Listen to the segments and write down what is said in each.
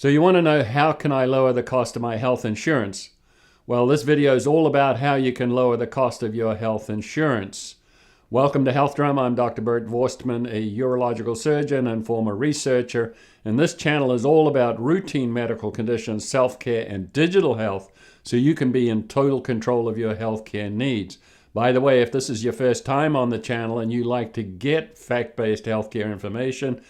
So you want to know, how can I lower the cost of my health insurance? Well, this video is all about how you can lower the cost of your health insurance. Welcome to HEALTHdrum. I'm Dr. Bert Vorstman, a urological surgeon and former researcher, and this channel is all about routine medical conditions, self-care, and digital health, so you can be in total control of your healthcare needs. By the way, if this is your first time on the channel and you like to get fact-based healthcare information,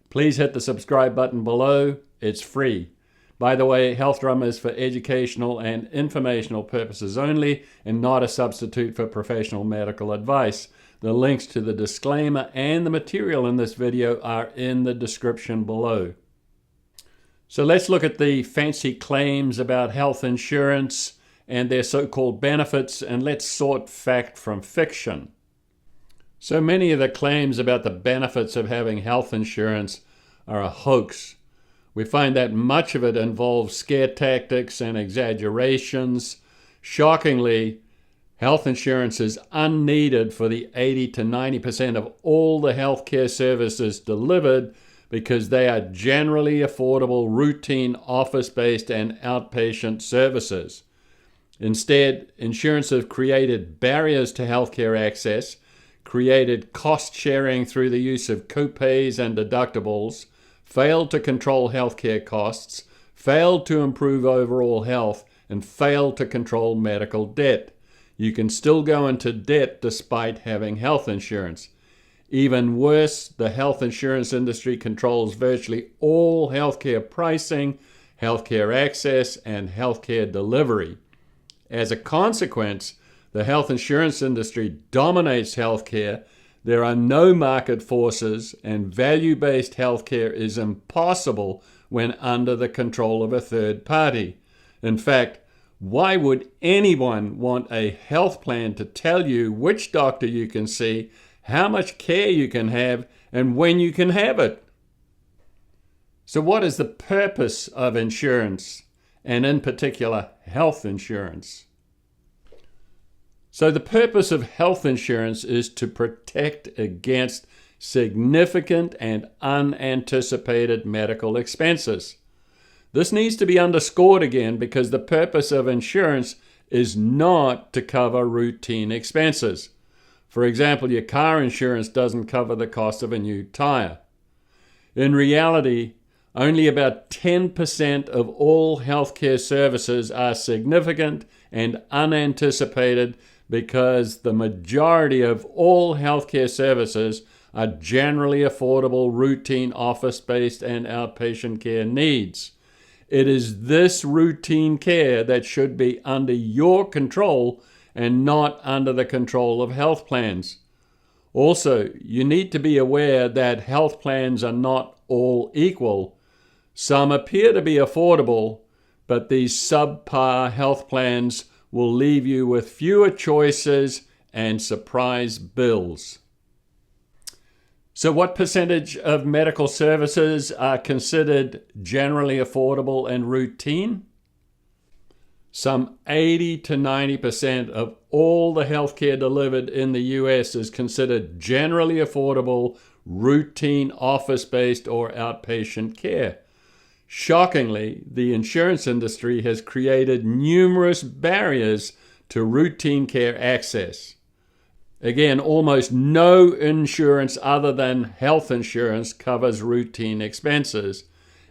please hit the subscribe button below. It's free. By the way, HEALTHdrum is for educational and informational purposes only and not a substitute for professional medical advice. The links to the disclaimer and the material in this video are in the description below. So let's look at the fancy claims about health insurance and their so-called benefits, and let's sort fact from fiction. So many of the claims about the benefits of having health insurance are a hoax. We find that much of it involves scare tactics and exaggerations. Shockingly, health insurance is unneeded for the 80 to 90% of all the healthcare services delivered because they are generally affordable, routine, office-based, and outpatient services. Instead, insurance has created barriers to healthcare access, created cost sharing through the use of copays and deductibles, failed to control healthcare costs, failed to improve overall health, and failed to control medical debt. You can still go into debt despite having health insurance. Even worse, the health insurance industry controls virtually all healthcare pricing, healthcare access, and healthcare delivery. As a consequence, the health insurance industry dominates healthcare. There are no market forces, and value-based healthcare is impossible when under the control of a third party. In fact, why would anyone want a health plan to tell you which doctor you can see, how much care you can have, and when you can have it? So what is the purpose of insurance, and in particular, health insurance? So the purpose of health insurance is to protect against significant and unanticipated medical expenses. This needs to be underscored again because the purpose of insurance is not to cover routine expenses. For example, your car insurance doesn't cover the cost of a new tire. In reality, only about 10% of all healthcare services are significant and unanticipated because the majority of all healthcare services are generally affordable, routine, office-based, and outpatient care needs. It is this routine care that should be under your control and not under the control of health plans. Also, you need to be aware that health plans are not all equal. Some appear to be affordable, but these subpar health plans will leave you with fewer choices and surprise bills. So what percentage of medical services are considered generally affordable and routine? Some 80 to 90% of all the healthcare delivered in the US is considered generally affordable, routine, office-based, or outpatient care. Shockingly, the insurance industry has created numerous barriers to routine care access. Again, almost no insurance other than health insurance covers routine expenses.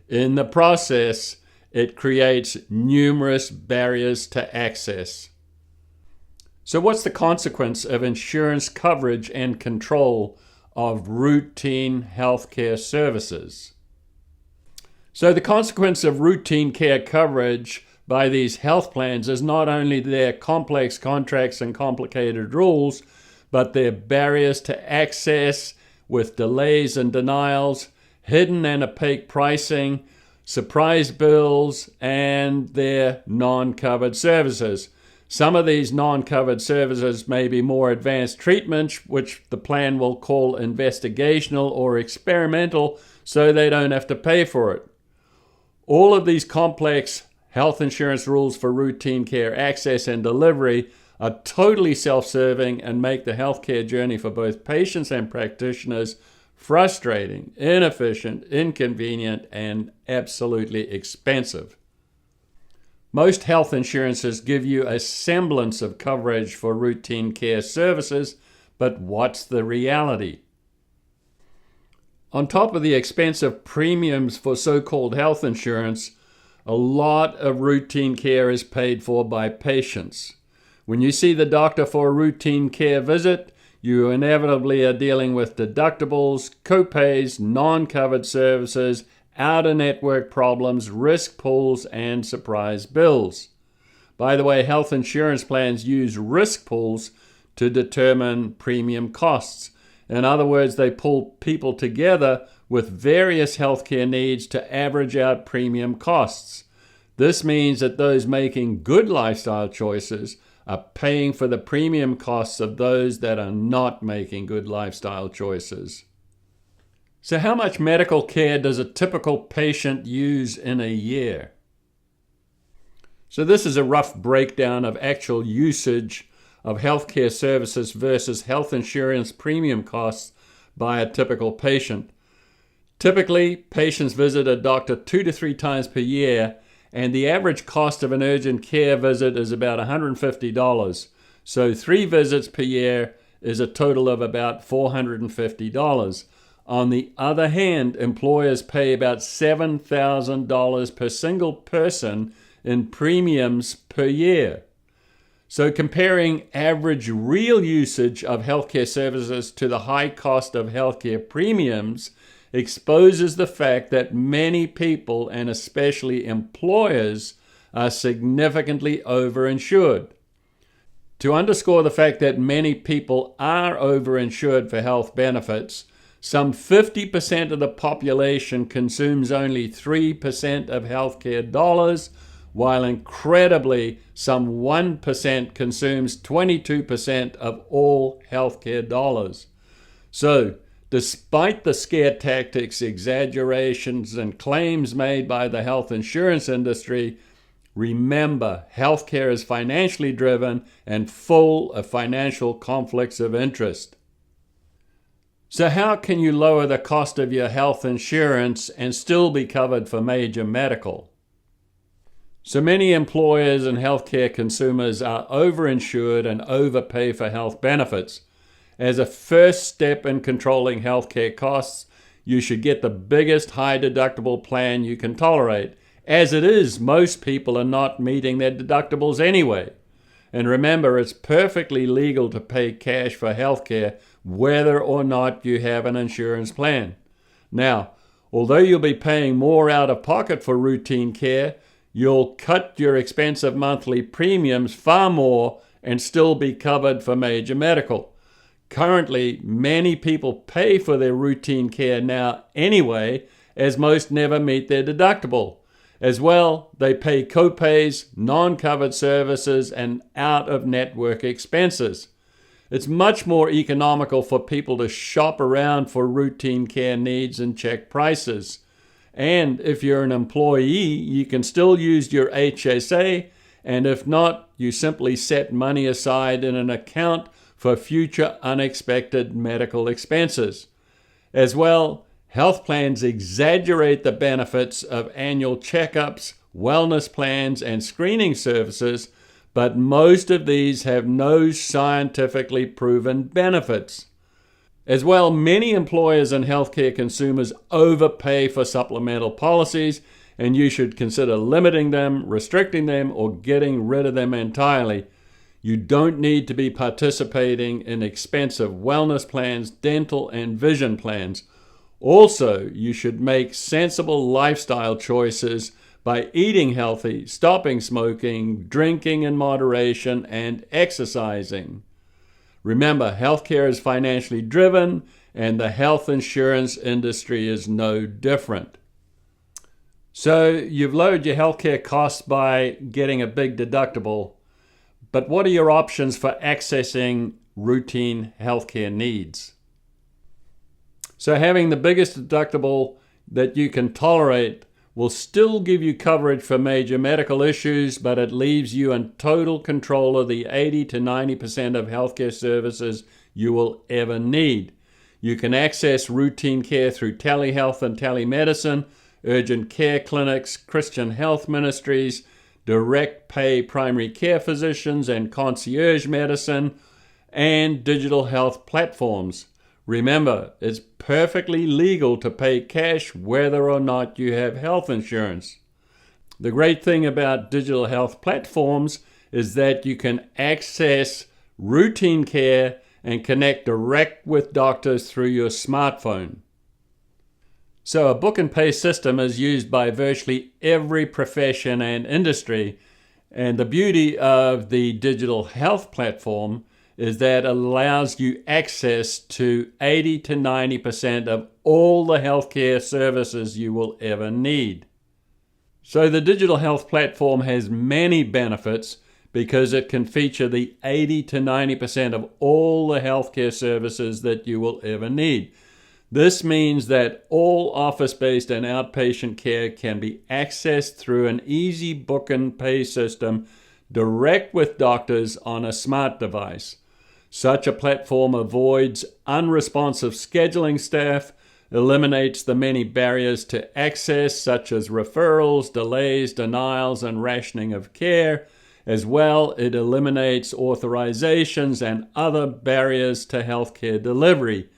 In the process, it creates numerous barriers to access. So what's the consequence of insurance coverage and control of routine healthcare services? So the consequence of routine care coverage by these health plans is not only their complex contracts and complicated rules, but their barriers to access with delays and denials, hidden and opaque pricing, surprise bills, and their non-covered services. Some of these non-covered services may be more advanced treatments, which the plan will call investigational or experimental, so they don't have to pay for it. All of these complex health insurance rules for routine care access and delivery are totally self-serving and make the healthcare journey for both patients and practitioners frustrating, inefficient, inconvenient, and absolutely expensive. Most health insurances give you a semblance of coverage for routine care services, but what's the reality? On top of the expensive premiums for so-called health insurance, a lot of routine care is paid for by patients. When you see the doctor for a routine care visit, you inevitably are dealing with deductibles, co-pays, non-covered services, out-of-network problems, risk pools, and surprise bills. By the way, health insurance plans use risk pools to determine premium costs. In other words, they pull people together with various healthcare needs to average out premium costs. This means that those making good lifestyle choices are paying for the premium costs of those that are not making good lifestyle choices. So how much medical care does a typical patient use in a year? So this is a rough breakdown of actual usage of healthcare services versus health insurance premium costs by a typical patient. Typically, patients visit a doctor 2 to 3 times per year, and the average cost of an urgent care visit is about $150. So 3 visits per year is a total of about $450. On the other hand, employers pay about $7,000 per single person in premiums per year. So comparing average real usage of healthcare services to the high cost of healthcare premiums exposes the fact that many people, and especially employers, are significantly overinsured. To underscore the fact that many people are overinsured for health benefits, some 50% of the population consumes only 3% of healthcare dollars, while incredibly, some 1% consumes 22% of all healthcare dollars. So, despite the scare tactics, exaggerations, and claims made by the health insurance industry, remember, healthcare is financially driven and full of financial conflicts of interest. So how can you lower the cost of your health insurance and still be covered for major medical? So many employers and healthcare consumers are overinsured and overpay for health benefits. As a first step in controlling healthcare costs, you should get the biggest high deductible plan you can tolerate. As it is, most people are not meeting their deductibles anyway. And remember, it's perfectly legal to pay cash for healthcare whether or not you have an insurance plan. Now, although you'll be paying more out of pocket for routine care, you'll cut your expensive monthly premiums far more and still be covered for major medical. Currently, many people pay for their routine care now anyway, as most never meet their deductible. As well, they pay co-pays, non-covered services, and out-of-network expenses. It's much more economical for people to shop around for routine care needs and check prices. And if you're an employee, you can still use your HSA, and if not, you simply set money aside in an account for future unexpected medical expenses. As well, health plans exaggerate the benefits of annual checkups, wellness plans, and screening services, but most of these have no scientifically proven benefits. As well, many employers and healthcare consumers overpay for supplemental policies, and you should consider limiting them, restricting them, or getting rid of them entirely. You don't need to be participating in expensive wellness plans, dental, and vision plans. Also, you should make sensible lifestyle choices by eating healthy, stopping smoking, drinking in moderation, and exercising. Remember, healthcare is financially driven, and the health insurance industry is no different. So you've lowered your healthcare costs by getting a big deductible, but what are your options for accessing routine healthcare needs? So having the biggest deductible that you can tolerate will still give you coverage for major medical issues, but it leaves you in total control of the 80 to 90% of healthcare services you will ever need. You can access routine care through telehealth and telemedicine, urgent care clinics, Christian health ministries, direct pay primary care physicians and concierge medicine, and digital health platforms. Remember, it's perfectly legal to pay cash whether or not you have health insurance. The great thing about digital health platforms is that you can access routine care and connect direct with doctors through your smartphone. So a book and pay system is used by virtually every profession and industry, and the beauty of the digital health platform is that it allows you access to 80 to 90% of all the healthcare services you will ever need. So the digital health platform has many benefits because it can feature the 80 to 90% of all the healthcare services that you will ever need. This means that all office-based and outpatient care can be accessed through an easy book and pay system direct with doctors on a smart device. Such a platform avoids unresponsive scheduling staff, eliminates the many barriers to access such as referrals, delays, denials, and rationing of care. As well, it eliminates authorizations and other barriers to healthcare delivery.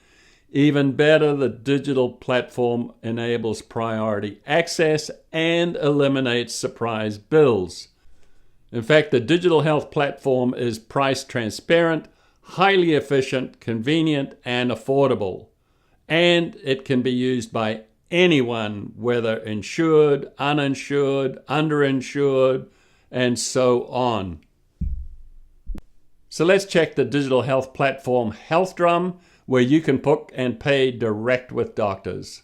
Even better, the digital platform enables priority access and eliminates surprise bills. In fact, the digital health platform is price transparent, highly efficient, convenient, and affordable. And it can be used by anyone, whether insured, uninsured, underinsured, and so on. So let's check the digital health platform HEALTHdrum, where you can book and pay direct with doctors.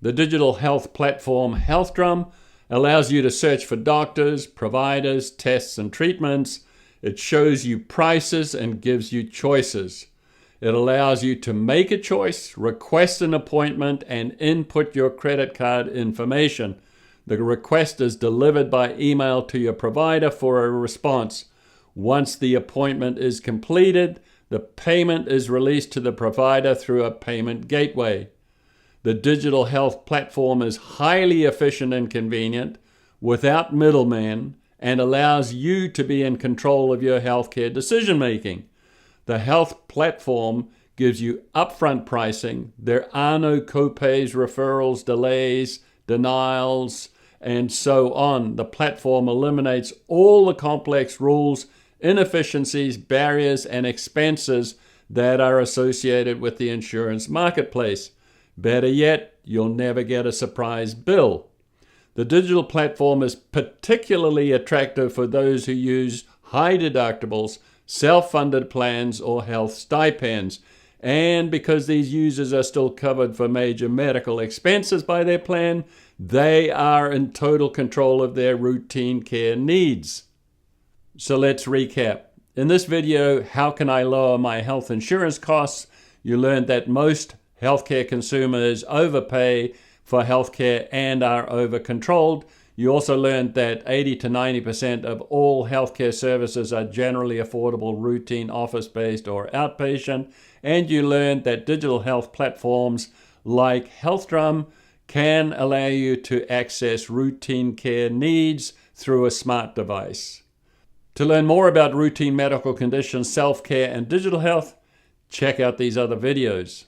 The digital health platform HEALTHdrum allows you to search for doctors, providers, tests, and treatments. It shows you prices and gives you choices. It allows you to make a choice, request an appointment, and input your credit card information. The request is delivered by email to your provider for a response. Once the appointment is completed, the payment is released to the provider through a payment gateway. The digital health platform is highly efficient and convenient, without middlemen, and allows you to be in control of your healthcare decision-making. The health platform gives you upfront pricing. There are no copays, referrals, delays, denials, and so on. The platform eliminates all the complex rules, inefficiencies, barriers, and expenses that are associated with the insurance marketplace. Better yet, you'll never get a surprise bill. The digital platform is particularly attractive for those who use high deductibles, self-funded plans, or health stipends. And because these users are still covered for major medical expenses by their plan, they are in total control of their routine care needs. So let's recap. In this video, how can I lower my health insurance costs? You learned that most healthcare consumers overpay for healthcare and are over-controlled. You also learned that 80 to 90% of all healthcare services are generally affordable, routine, office-based, or outpatient. And you learned that digital health platforms like HEALTHdrum can allow you to access routine care needs through a smart device. To learn more about routine medical conditions, self-care, and digital health, check out these other videos.